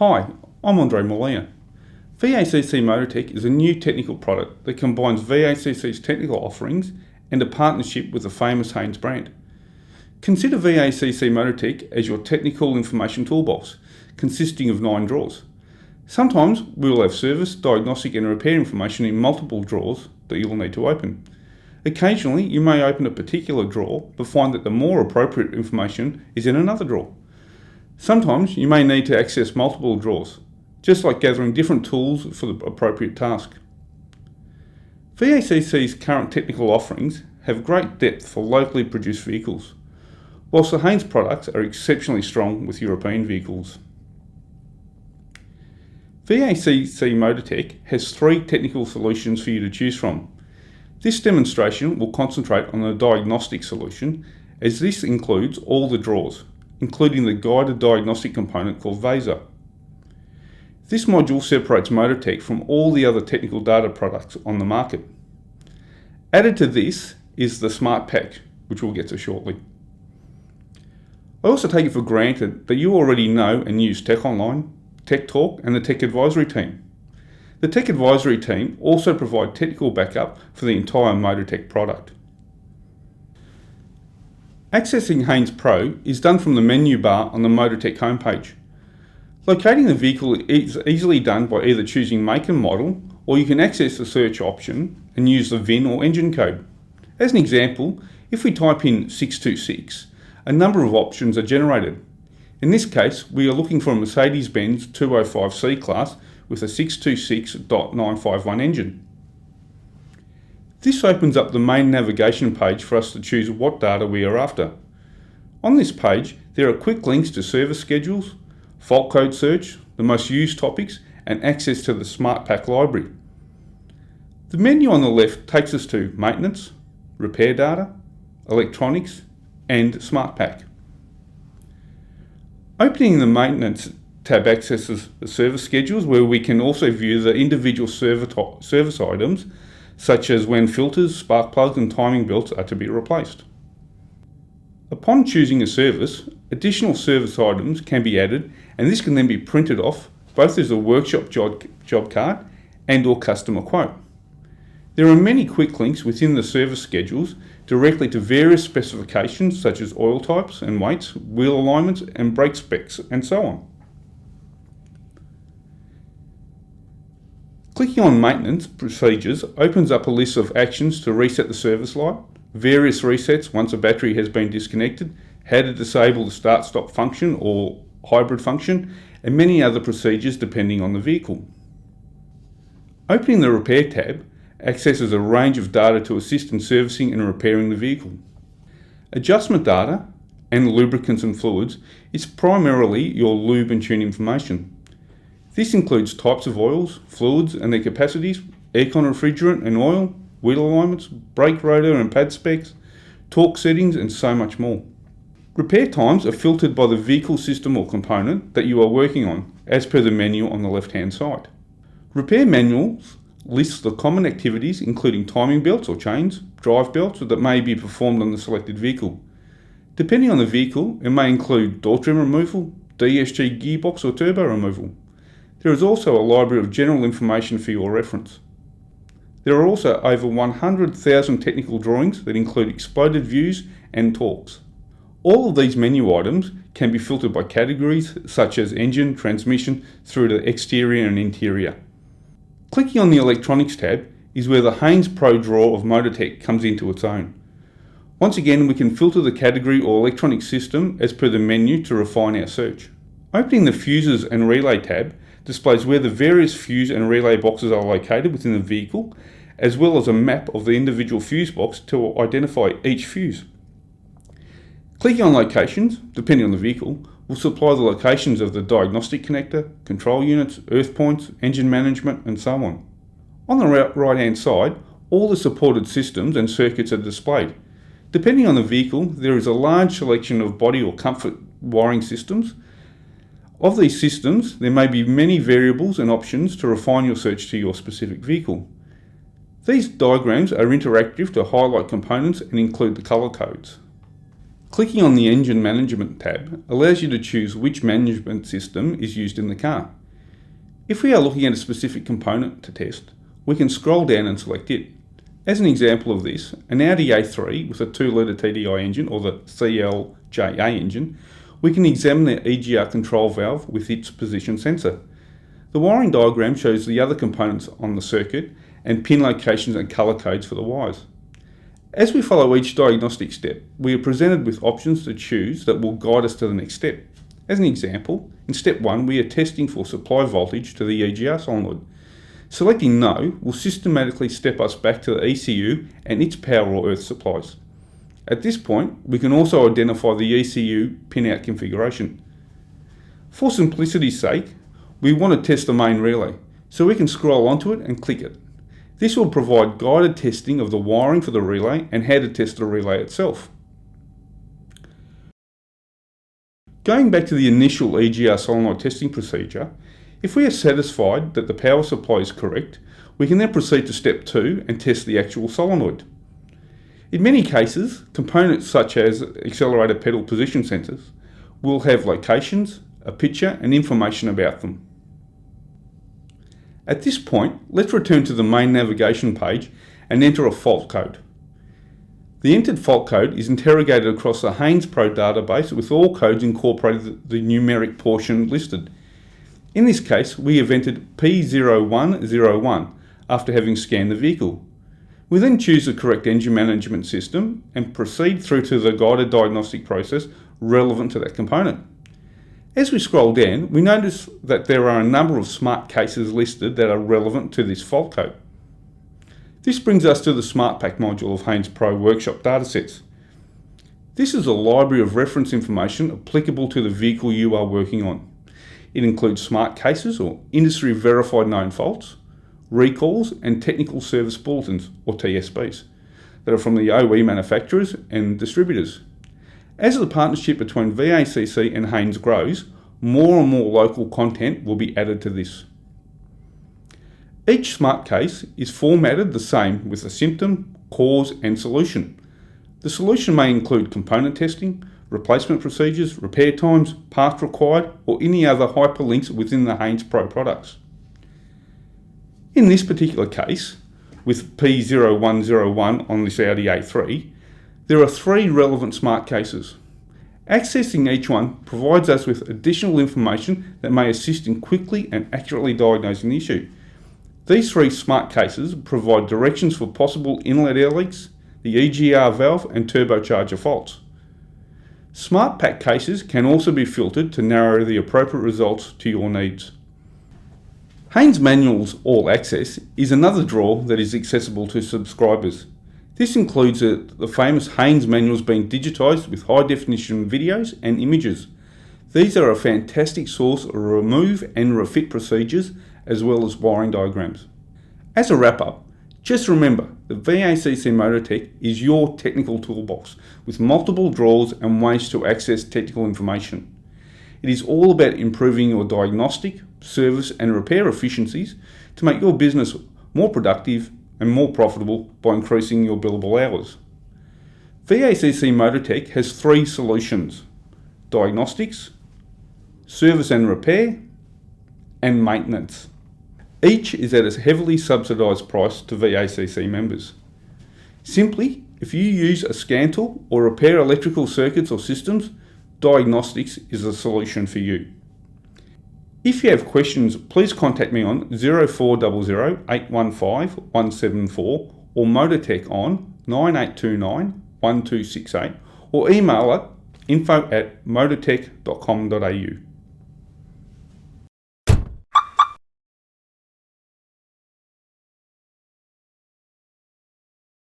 Hi, I'm Andre Molina. VACC MotorTech is a new technical product that combines VACC's technical offerings and a partnership with the famous Haynes brand. Consider VACC MotorTech as your technical information toolbox, consisting of 9 drawers. Sometimes we will have service, diagnostic and repair information in multiple drawers that you will need to open. Occasionally you may open a particular drawer but find that the more appropriate information is in another drawer. Sometimes you may need to access multiple drawers, just like gathering different tools for the appropriate task. VACC's current technical offerings have great depth for locally produced vehicles, whilst the Haynes products are exceptionally strong with European vehicles. VACC MotorTech has 3 technical solutions for you to choose from. This demonstration will concentrate on the diagnostic solution, as this includes all the drawers, including the guided diagnostic component called VACC. This module separates MotorTech from all the other technical data products on the market. Added to this is the Smart Pack, which we'll get to shortly. I also take it for granted that you already know and use Tech Online, Tech Talk and the Tech Advisory team. The Tech Advisory team also provide technical backup for the entire MotorTech product. Accessing Haynes Pro is done from the menu bar on the MotorTech homepage. Locating the vehicle is easily done by either choosing make and model, or you can access the search option and use the VIN or engine code. As an example, if we type in 626, a number of options are generated. In this case, we are looking for a Mercedes-Benz 205 C-Class with a 626.951 engine. This opens up the main navigation page for us to choose what data we are after. On this page, there are quick links to service schedules, fault code search, the most used topics, and access to the Smart Pack library. The menu on the left takes us to maintenance, repair data, electronics, and Smart Pack. Opening the maintenance tab accesses the service schedules, where we can also view the individual service items, such as when filters, spark plugs and timing belts are to be replaced. Upon choosing a service, additional service items can be added, and this can then be printed off both as a workshop job card and or customer quote. There are many quick links within the service schedules directly to various specifications such as oil types and weights, wheel alignments and brake specs, and so on. Clicking on Maintenance Procedures opens up a list of actions to reset the service light, various resets once a battery has been disconnected, how to disable the start-stop function or hybrid function, and many other procedures depending on the vehicle. Opening the Repair tab accesses a range of data to assist in servicing and repairing the vehicle. Adjustment data and lubricants and fluids is primarily your lube and tune information. This includes types of oils, fluids and their capacities, aircon refrigerant and oil, wheel alignments, brake rotor and pad specs, torque settings and so much more. Repair times are filtered by the vehicle system or component that you are working on, as per the menu on the left hand side. Repair manuals lists the common activities including timing belts or chains, drive belts that may be performed on the selected vehicle. Depending on the vehicle, it may include door trim removal, DSG gearbox or turbo removal. There is also a library of general information for your reference. There are also over 100,000 technical drawings that include exploded views and torques. All of these menu items can be filtered by categories such as engine, transmission, through to exterior and interior. Clicking on the Electronics tab is where the Haynes Pro drawer of MotorTech comes into its own. Once again, we can filter the category or electronic system as per the menu to refine our search. Opening the Fuses and Relay tab displays where the various fuse and relay boxes are located within the vehicle, as well as a map of the individual fuse box to identify each fuse. Clicking on Locations, depending on the vehicle, will supply the locations of the diagnostic connector, control units, earth points, engine management, and so on. On the right hand side, all the supported systems and circuits are displayed. Depending on the vehicle, there is a large selection of body or comfort wiring systems. Of these systems, there may be many variables and options to refine your search to your specific vehicle. These diagrams are interactive to highlight components and include the colour codes. Clicking on the Engine Management tab allows you to choose which management system is used in the car. If we are looking at a specific component to test, we can scroll down and select it. As an example of this, an Audi A3 with a 2-litre TDI engine, or the CLJA engine, we can examine the EGR control valve with its position sensor. The wiring diagram shows the other components on the circuit and pin locations and colour codes for the wires. As we follow each diagnostic step, we are presented with options to choose that will guide us to the next step. As an example, in step 1 we are testing for supply voltage to the EGR solenoid. Selecting No will systematically step us back to the ECU and its power or earth supplies. At this point, we can also identify the ECU pinout configuration. For simplicity's sake, we want to test the main relay, so we can scroll onto it and click it. This will provide guided testing of the wiring for the relay and how to test the relay itself. Going back to the initial EGR solenoid testing procedure, if we are satisfied that the power supply is correct, we can then proceed to step 2 and test the actual solenoid. In many cases, components such as accelerator pedal position sensors will have locations, a picture and information about them. At this point, let's return to the main navigation page and enter a fault code. The entered fault code is interrogated across the Haynes Pro database with all codes incorporated the numeric portion listed. In this case, we have entered P0101 after having scanned the vehicle. We then choose the correct engine management system and proceed through to the guided diagnostic process relevant to that component. As we scroll down, we notice that there are a number of smart cases listed that are relevant to this fault code. This brings us to the SmartPack module of Haynes Pro Workshop datasets. This is a library of reference information applicable to the vehicle you are working on. It includes smart cases or industry verified known faults, recalls and technical service bulletins or TSBs that are from the OE manufacturers and distributors. As the partnership between VACC and Haynes grows, more and more local content will be added to this. Each smart case is formatted the same with a symptom, cause and solution. The solution may include component testing, replacement procedures, repair times, parts required or any other hyperlinks within the Haynes Pro products. In this particular case, with P0101 on this Audi A3, there are 3 relevant smart cases. Accessing each one provides us with additional information that may assist in quickly and accurately diagnosing the issue. These 3 smart cases provide directions for possible inlet air leaks, the EGR valve and turbocharger faults. SmartPack cases can also be filtered to narrow the appropriate results to your needs. Haynes Manuals AllAccess is another drawer that is accessible to subscribers. This includes the famous Haynes Manuals being digitised with high definition videos and images. These are a fantastic source of remove and refit procedures as well as wiring diagrams. As a wrap up, just remember that VACC MotorTech is your technical toolbox with multiple drawers and ways to access technical information. It is all about improving your diagnostic, service and repair efficiencies to make your business more productive and more profitable by increasing your billable hours. VACC MotorTech has 3 solutions: diagnostics, service and repair, and maintenance. Each is at a heavily subsidised price to VACC members. Simply, if you use a scan tool or repair electrical circuits or systems, diagnostics is a solution for you. If you have questions, please contact me on 0400 815 174 or MotorTech on 9829 1268 or email at info@motortech.com.au.